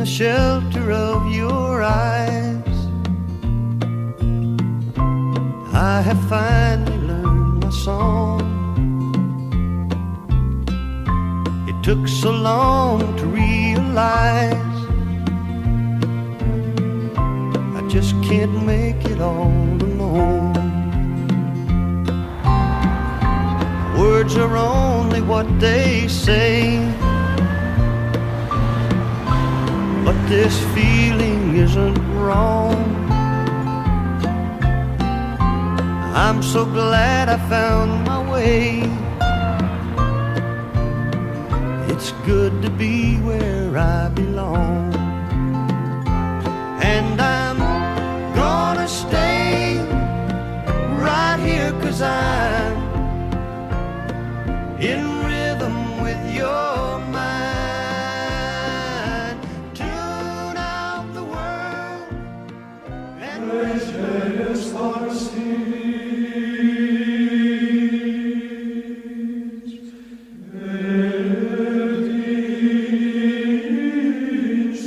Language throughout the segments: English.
the shelter of your eyes. I have finally learned my song. It took so long to realize I just can't make it all alone. Words are only what they say, but this feeling isn't wrong. I'm so glad I found my way. It's good to be where I belong. And I'm gonna stay right here, 'cause I'm in rhythm with your mind. Tune out the world and Precious are seeds, that each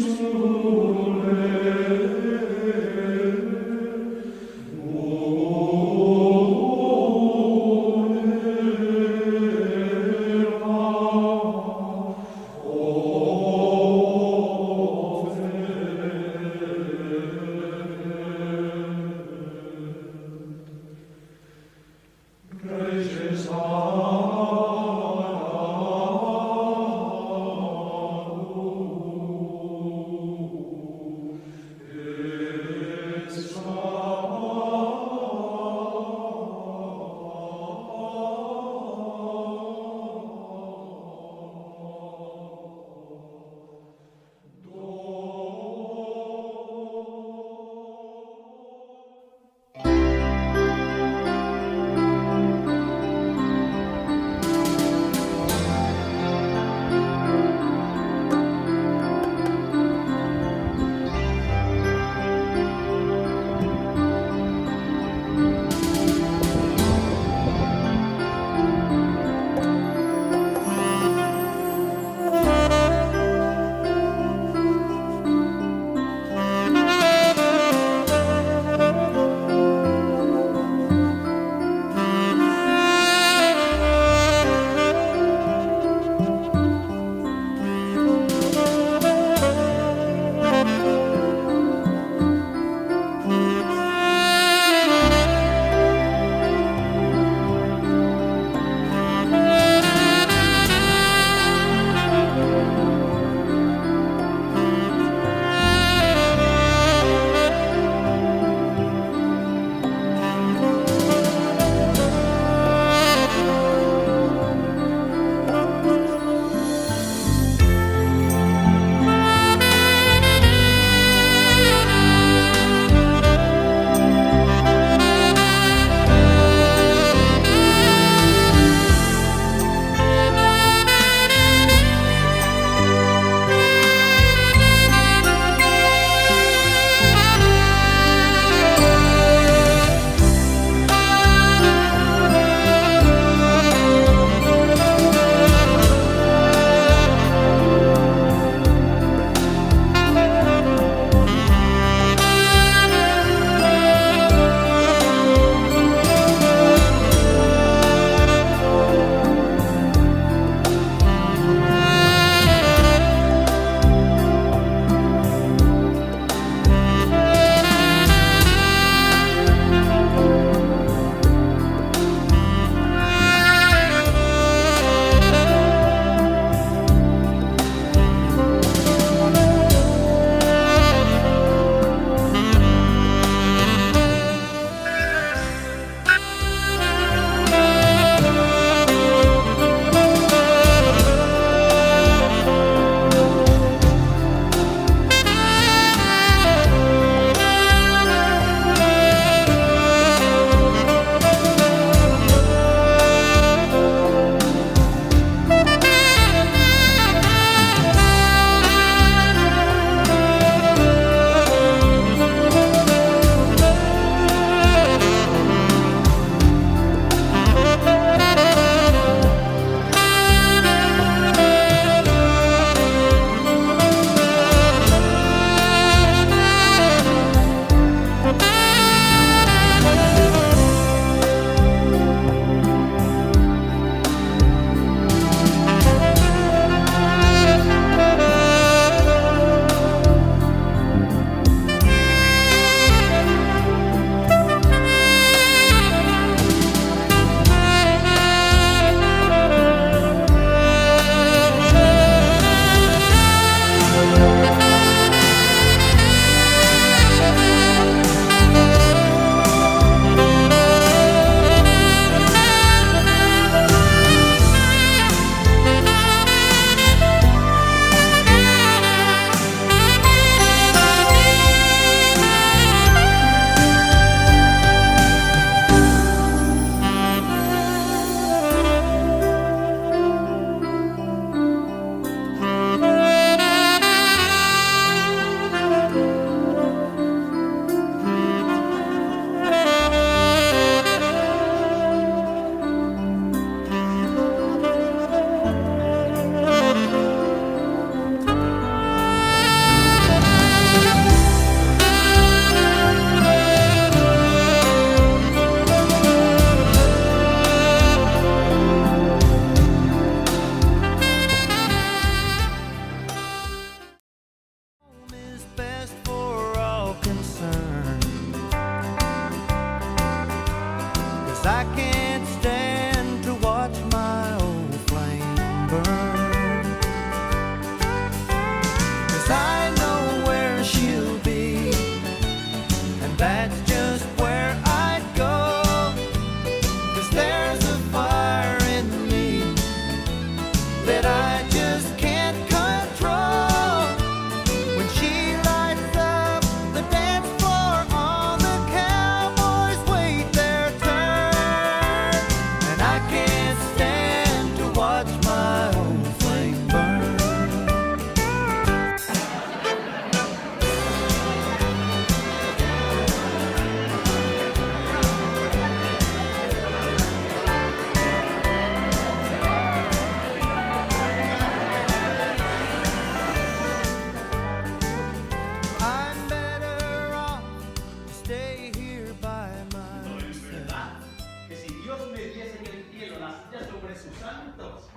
santos.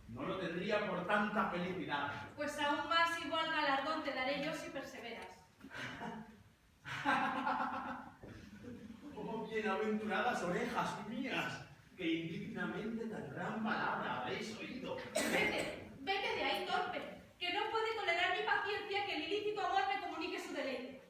No lo tendría por tanta felicidad. Pues aún más igual galardón te daré yo si perseveras. Oh, bienaventuradas orejas mías, que indignamente tan gran palabra habréis oído. Vete de ahí, torpe, que no puede tolerar mi paciencia que el ilícito amor me comunique su deleite.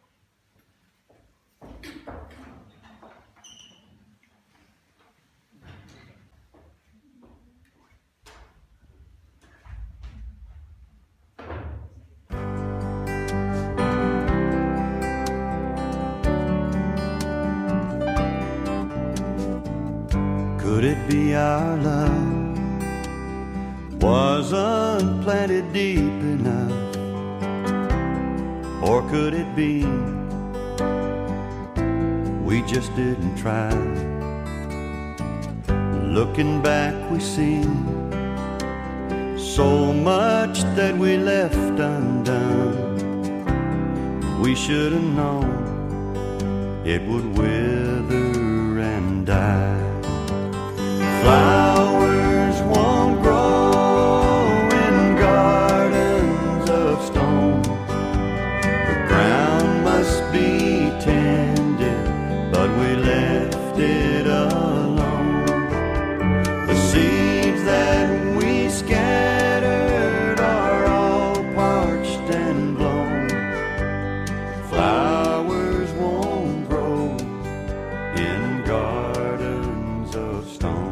Could it be our love wasn't planted deep enough? Or could it be we just didn't try? Looking back we see so much that we left undone. We should have known it would wither and die. Flowers won't grow in gardens of stone. The ground must be tended, but we left it alone. The seeds that we scattered are all parched and blown. Flowers won't grow in gardens of stone.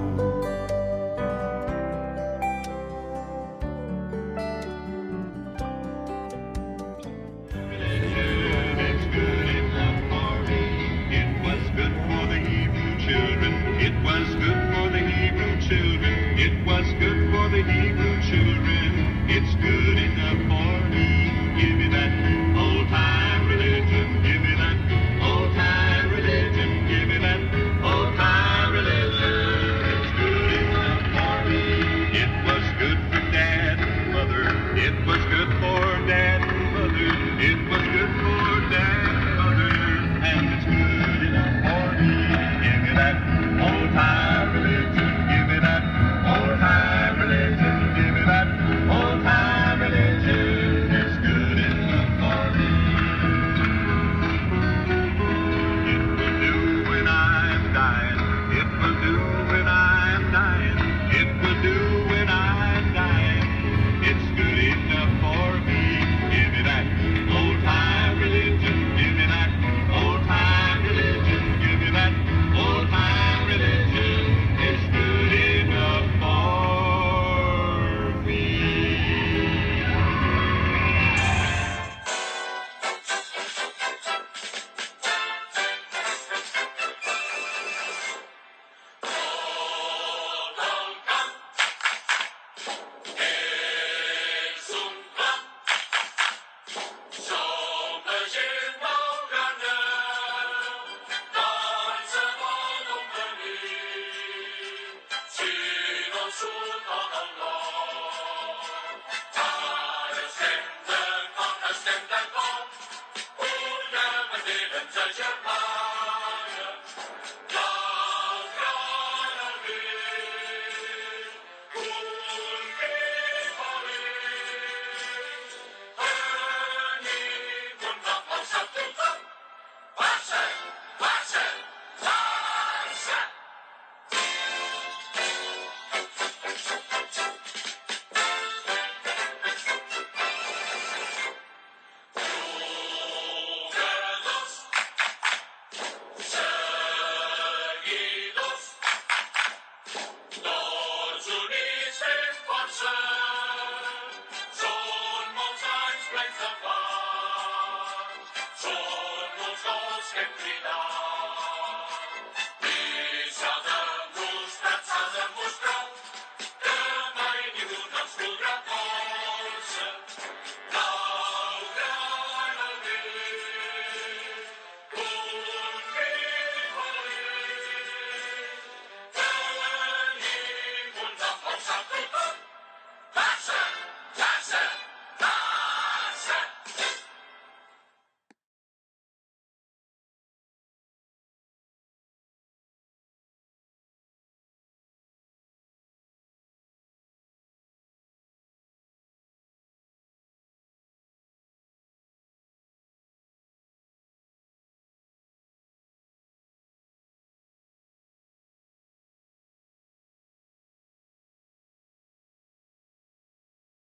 It's good enough for me. Give me that old-time religion. Give me that old-time religion. Give me that old-time religion. It's good enough for me. It was good for Dad and Mother. It was good for Dad and Mother. It was good for Dad and Mother. And it's good enough for me. Give me that old-time religion. Give me that old-time religion. Give me that old-time religion. Is good enough for me. It will do when I'm dying. It will do when I'm dying. It will do when I'm dying. It's good enough for me. Give me that old-time religion. Give me that old-time religion. Give me that old-time religion. It's good enough for me. Schon uns ausgekriegt.